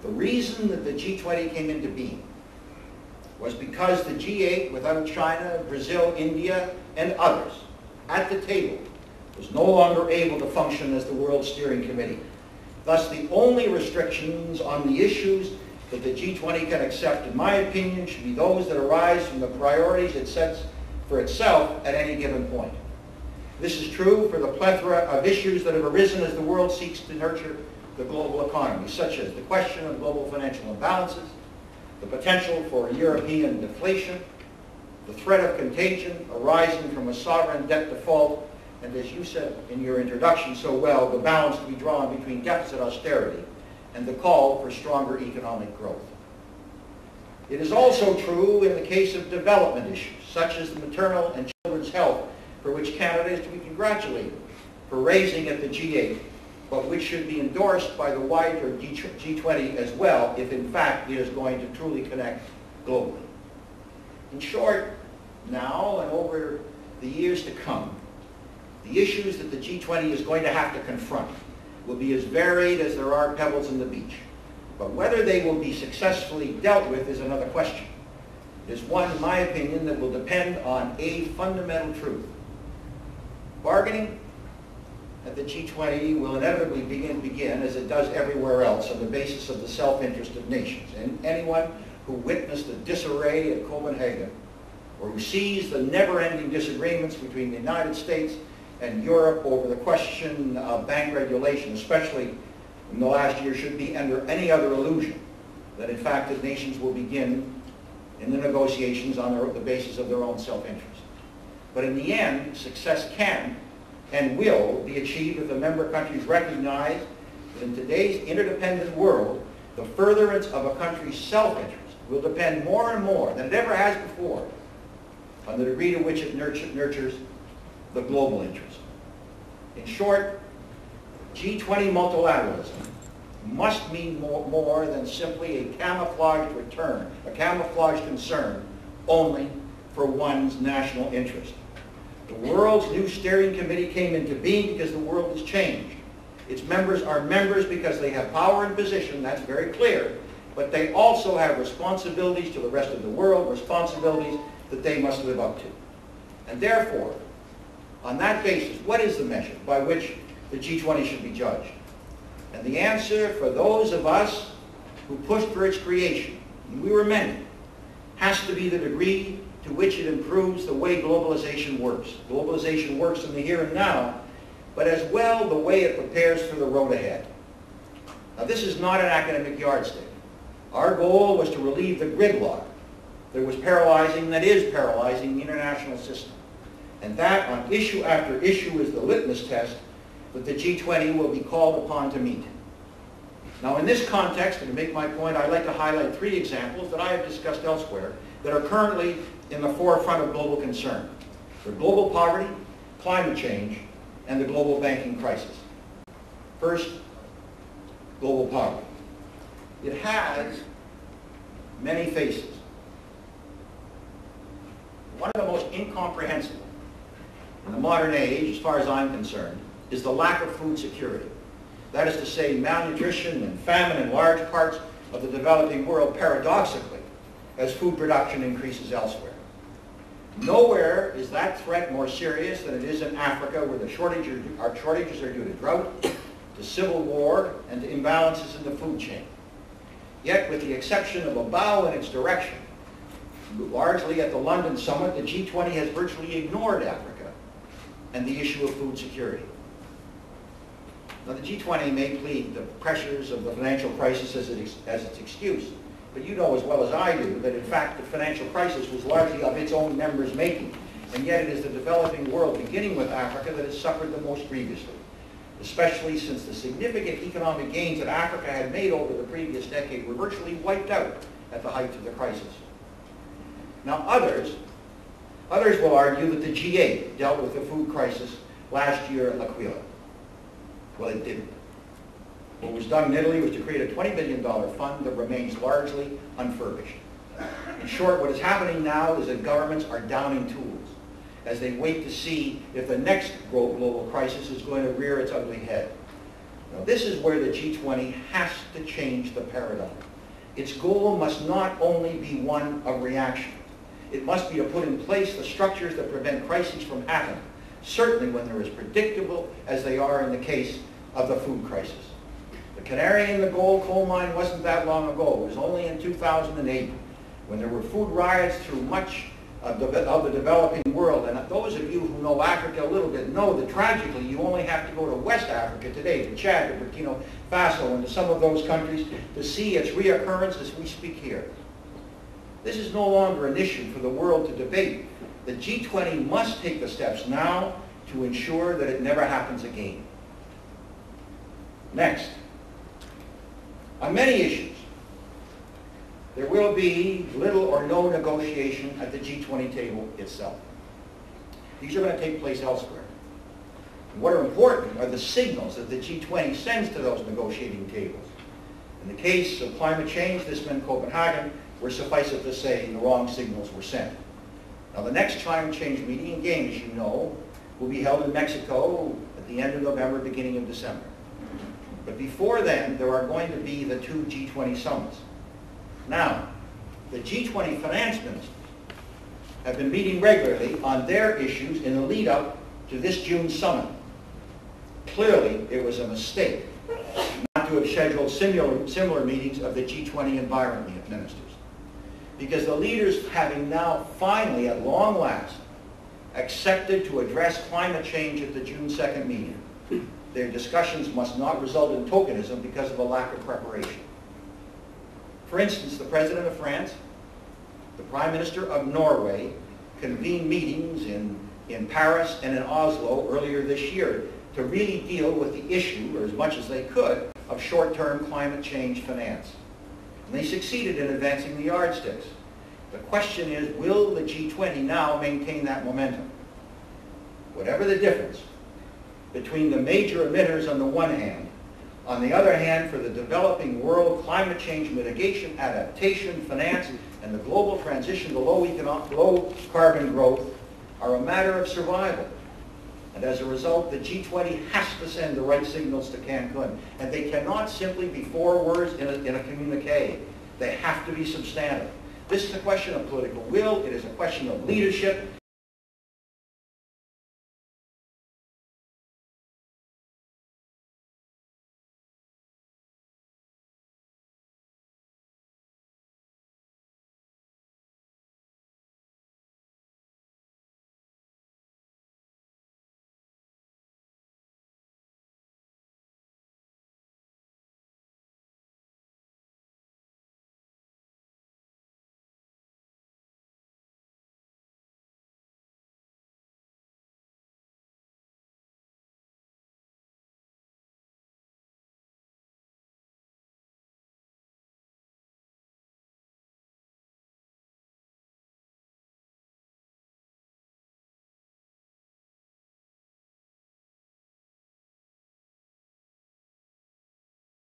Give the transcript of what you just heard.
The reason that the G20 came into being was because the G8, without China, Brazil, India, and others at the table, was no longer able to function as the World Steering Committee. Thus, the only restrictions on the issues that the G20 can accept, in my opinion, should be those that arise from the priorities it sets for itself at any given point. This is true for the plethora of issues that have arisen as the world seeks to nurture the global economy, such as the question of global financial imbalances, the potential for European deflation, the threat of contagion arising from a sovereign debt default, and as you said in your introduction so well, the balance to be drawn between deficit austerity and the call for stronger economic growth. It is also true in the case of development issues, such as the maternal and children's health, for which Canada is to be congratulated for raising at the G8, but which should be endorsed by the wider G20 as well, if in fact it is going to truly connect globally. In short, now and over the years to come, the issues that the G20 is going to have to confront will be as varied as there are pebbles in the beach. But whether they will be successfully dealt with is another question. It is one, in my opinion, that will depend on a fundamental truth. Bargaining at the G20 will inevitably begin, as it does everywhere else, on the basis of the self-interest of nations. And anyone who witnessed the disarray at Copenhagen, or who sees the never-ending disagreements between the United States and Europe over the question of bank regulation, especially in the last year, should be under any other illusion that in fact the nations will begin in the negotiations on the basis of their own self-interest. But in the end, success can and will be achieved if the member countries recognize that in today's interdependent world, the furtherance of a country's self-interest will depend more and more than it ever has before on the degree to which it nurtures the global interest. In short, G20 multilateralism must mean more than simply a camouflaged return, a camouflaged concern only for one's national interest. The world's new steering committee came into being because the world has changed. Its members are members because they have power and position, that's very clear, but they also have responsibilities to the rest of the world, responsibilities that they must live up to. And therefore, on that basis, what is the measure by which the G20 should be judged? And the answer for those of us who pushed for its creation, and we were many, has to be the degree to which it improves the way globalization works. Globalization works in the here and now, but as well the way it prepares for the road ahead. Now this is not an academic yardstick. Our goal was to relieve the gridlock that was paralyzing, that is paralyzing the international system. And that on issue after issue is the litmus test that the G20 will be called upon to meet. Now in this context, and to make my point, I'd like to highlight three examples that I have discussed elsewhere that are currently in the forefront of global concern. They're global poverty, climate change, and the global banking crisis. First, global poverty. It has many faces. One of the most incomprehensible in the modern age, as far as I'm concerned, is the lack of food security. That is to say, malnutrition and famine in large parts of the developing world, paradoxically, as food production increases elsewhere. Nowhere is that threat more serious than it is in Africa, where the shortages are due to drought, to civil war, and to imbalances in the food chain. Yet, with the exception of a bow in its direction, largely at the London summit, the G20 has virtually ignored Africa and the issue of food security. Now, the G20 may plead the pressures of the financial crisis as its excuse, but you know as well as I do that in fact the financial crisis was largely of its own members' making, and yet it is the developing world, beginning with Africa, that has suffered the most grievously, especially since the significant economic gains that Africa had made over the previous decade were virtually wiped out at the height of the crisis. Now others will argue that the G8 dealt with the food crisis last year at L'Aquila. Well, it didn't. What was done in Italy was to create a $20 billion fund that remains largely unfurbished. In short, what is happening now is that governments are downing tools as they wait to see if the next global crisis is going to rear its ugly head. Now, this is where the G20 has to change the paradigm. Its goal must not only be one of reaction. It must be to put in place the structures that prevent crises from happening, certainly when they're as predictable as they are in the case of the food crisis. The canary in the coal mine wasn't that long ago. It was only in 2008 when there were food riots through much of the developing world. And those of you who know Africa a little bit know that tragically you only have to go to West Africa today, to Chad, to Burkina Faso, and to some of those countries to see its reoccurrence as we speak here. This is no longer an issue for the world to debate. The G20 must take the steps now to ensure that it never happens again. Next, on many issues, there will be little or no negotiation at the G20 table itself. These are going to take place elsewhere. And what are important are the signals that the G20 sends to those negotiating tables. In the case of climate change, this meant Copenhagen, where suffice it to say, the wrong signals were sent. Now, the next climate change meeting, again, as you know, will be held in Mexico at the end of November, beginning of December. But before then, there are going to be the two G20 summits. Now, the G20 finance ministers have been meeting regularly on their issues in the lead-up to this June summit. Clearly, it was a mistake not to have scheduled similar meetings of the G20 environment ministers, because the leaders, having now finally, at long last, accepted to address climate change at the June 2nd meeting, their discussions must not result in tokenism because of a lack of preparation. For instance, the President of France, the Prime Minister of Norway, convened meetings in Paris and in Oslo earlier this year to really deal with the issue, or as much as they could, of short-term climate change finance. And they succeeded in advancing the yardsticks. The question is, will the G20 now maintain that momentum? Whatever the difference between the major emitters on the one hand, on the other hand, for the developing world, climate change mitigation, adaptation, finance, and the global transition to low carbon growth are a matter of survival. And as a result, the G20 has to send the right signals to Cancun. And they cannot simply be four words in a communique. They have to be substantive. This is a question of political will. It is a question of leadership.